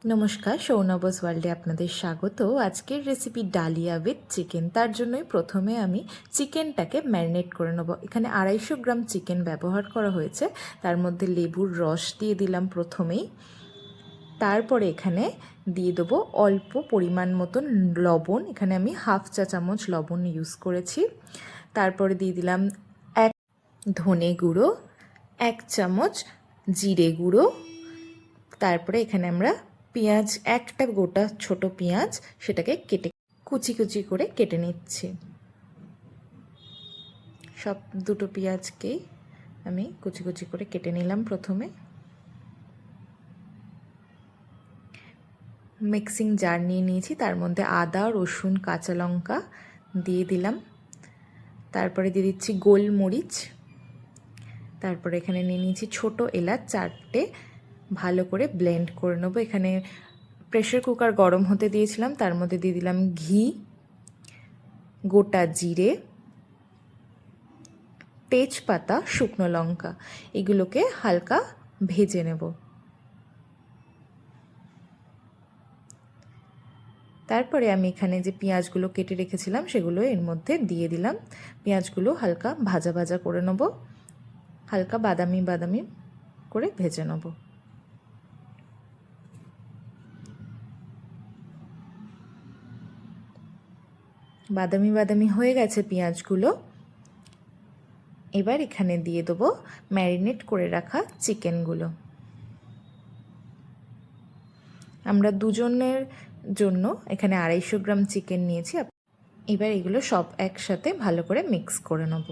নমস্কার, সৌনবস ওয়ার্ল্ডে আপনাদের স্বাগত। আজকের রেসিপি ডালিয়া উইথ চিকেন। তার জন্যই প্রথমে আমি চিকেনটাকে ম্যারিনেট করে নেব। এখানে 250 গ্রাম চিকেন ব্যবহার করা হয়েছে। তার মধ্যে লেবুর রস দিয়ে দিলাম প্রথমেই। তারপরে এখানে দিয়ে দেবো অল্প পরিমাণ মতন লবণ। এখানে আমি হাফ চা চামচ লবণ ইউজ করেছি। তারপরে দিয়ে দিলাম 1 ধনে গুঁড়ো, 1 চামচ জিরে গুঁড়ো। তারপরে এখানে আমরা পেঁয়াজ, একটা গোটা ছোট পেঁয়াজ, সেটাকে কেটে কুচি কুচি করে কেটে নিচ্ছি। সব দুটো পেঁয়াজকেই আমি কুচি কুচি করে কেটে নিলাম। প্রথমে মিক্সিং জার নিয়ে নিয়েছি, তার মধ্যে আদা, রসুন, কাঁচা লঙ্কা দিয়ে দিলাম। তারপরে দিয়ে দিচ্ছি গোলমরিচ। তারপরে এখানে নিয়ে নিয়েছি ছোটো এলাচ 4টে, ভালো করে ব্লেন্ড করে নেবো। এখানে প্রেশার কুকার গরম হতে দিয়েছিলাম, তার মধ্যে দিয়ে দিলাম ঘি, গোটা জিরে, তেজপাতা, শুকনো লঙ্কা। এগুলোকে হালকা ভেজে নেব। তারপরে আমি এখানে যে পেঁয়াজগুলো কেটে রেখেছিলাম সেগুলো এর মধ্যে দিয়ে দিলাম। পেঁয়াজগুলো হালকা ভাজা ভাজা করে নেব, হালকা বাদামি বাদামি করে ভেজে নেব। বাদামি বাদামি হয়ে গেছে পেঁয়াজগুলো। এবার এখানে দিয়ে দেবো ম্যারিনেট করে রাখা চিকেনগুলো। আমরা দুজনের জন্য এখানে 250 গ্রাম চিকেন নিয়েছি। এবার এগুলো সব একসাথে ভালো করে মিক্স করে নেব।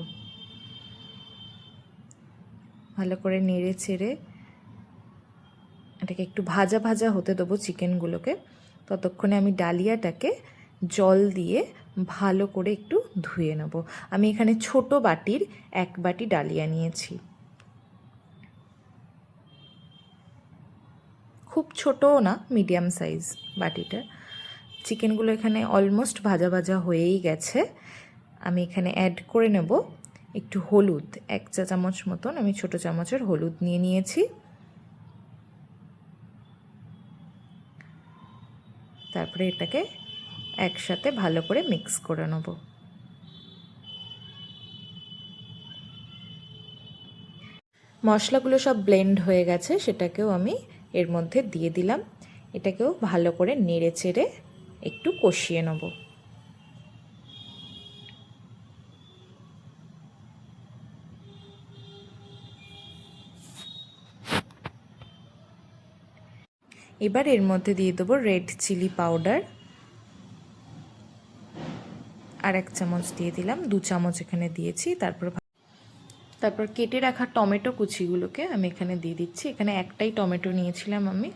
ভালো করে নেড়ে চেড়ে এটাকে একটু ভাজা ভাজা হতে দেবো চিকেনগুলোকে। ততক্ষণে আমি ডালিয়াটাকে জল দিয়ে ভালো করে একটু ধুয়ে নেব। আমি এখানে ছোট বাটির 1 বাটি ডালিয়া নিয়েছি। খুব ছোটও না, মিডিয়াম সাইজ বাটিটা। চিকেনগুলো এখানে অলমোস্ট ভাজা ভাজা হয়েই গেছে। আমি এখানে অ্যাড করে নেব একটু হলুদ, 1 চা চামচ মতন আমি ছোট চামচের হলুদ নিয়ে নিয়েছি। তারপরে এটাকে একসাথে ভালো করে মিক্স করে নেব। মশলাগুলো সব ব্লেন্ড হয়ে গেছে, সেটাকেও আমি এর মধ্যে দিয়ে দিলাম। এটাকেও ভালো করে নেড়ে চেড়ে একটু কষিয়ে নেব। এবার এর মধ্যে দিয়ে দেবো রেড চিলি পাউডার, আর 1 চামচ দিয়ে দিলাম, 2 চামচ এখানে দিয়েছি। তারপর কেটে রাখা টমেটো কুচিগুলোকে আমি এখানে দিয়ে দিচ্ছি। এখানে একটাই টমেটো নিয়েছিলাম আমি,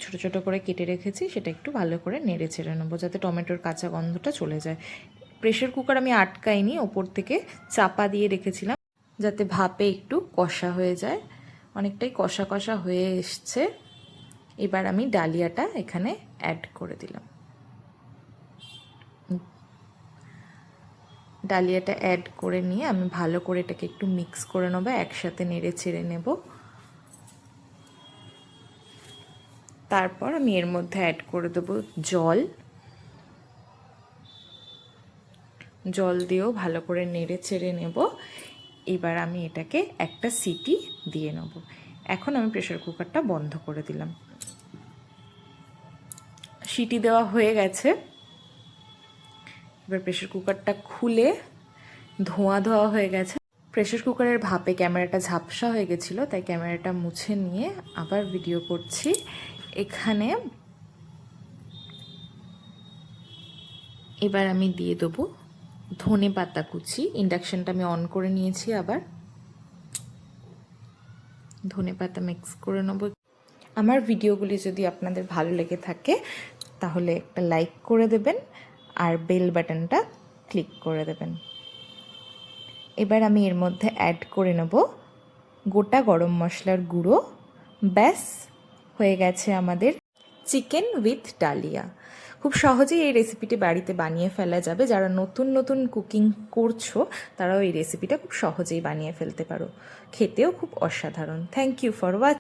ছোট ছোট করে কেটে রেখেছি। সেটা একটু ভালো করে নেড়ে চেড়ে নেবো যাতে টমেটোর কাঁচা গন্ধটা চলে যায়। প্রেশার কুকার আমি আটকাইনি, ওপর থেকে চাপা দিয়ে রেখেছিলাম যাতে ভাপে একটু কষা হয়ে যায়। অনেকটাই কষা কষা হয়ে এসছে। এবার আমি ডালিয়াটা এখানে অ্যাড করে দিলাম। ডালিয়াটা অ্যাড করে নিয়ে আমি ভালো করে এটাকে একটু মিক্স করে নেবো, একসাথে নেড়ে চেড়ে নেব। তারপর আমি এর মধ্যে অ্যাড করে দেবো জল। জল দিয়েও ভালো করে নেড়ে চেড়ে নেব। এবার আমি এটাকে একটা সিটি দিয়ে নেব। এখন আমি প্রেশার কুকারটা বন্ধ করে দিলাম। সিটি দেওয়া হয়ে গেছে। এবার প্রেশার কুকারটা খুলে ধোঁয়া ধোয়া হয়ে গেছে। প্রেশার কুকারের ভাপে ক্যামেরাটা ঝাপসা হয়ে গেছিলো, তাই ক্যামেরাটা মুছে নিয়ে আবার ভিডিও করছি। এখানে এবার আমি দিয়ে দেবো ধনে পাতা কুচি। ইন্ডাকশানটা আমি অন করে নিয়েছি। আবার ধনে পাতা মিক্স করে নেব। আমার ভিডিওগুলি যদি আপনাদের ভালো লেগে থাকে তাহলে একটা লাইক করে দেবেন আর বেল বাটনটা ক্লিক করে দেবেন। এবার আমি এর মধ্যে অ্যাড করে নেব গোটা গরম মশলার গুঁড়ো। ব্যাস, হয়ে গেছে আমাদের চিকেন উইথ ডালিয়া। খুব সহজেই এই রেসিপিটি বাড়িতে বানিয়ে ফেলা যাবে। যারা নতুন নতুন কুকিং করছো তারাও এই রেসিপিটা খুব সহজেই বানিয়ে ফেলতে পারো। খেতেও খুব অসাধারণ। Thank you for watching.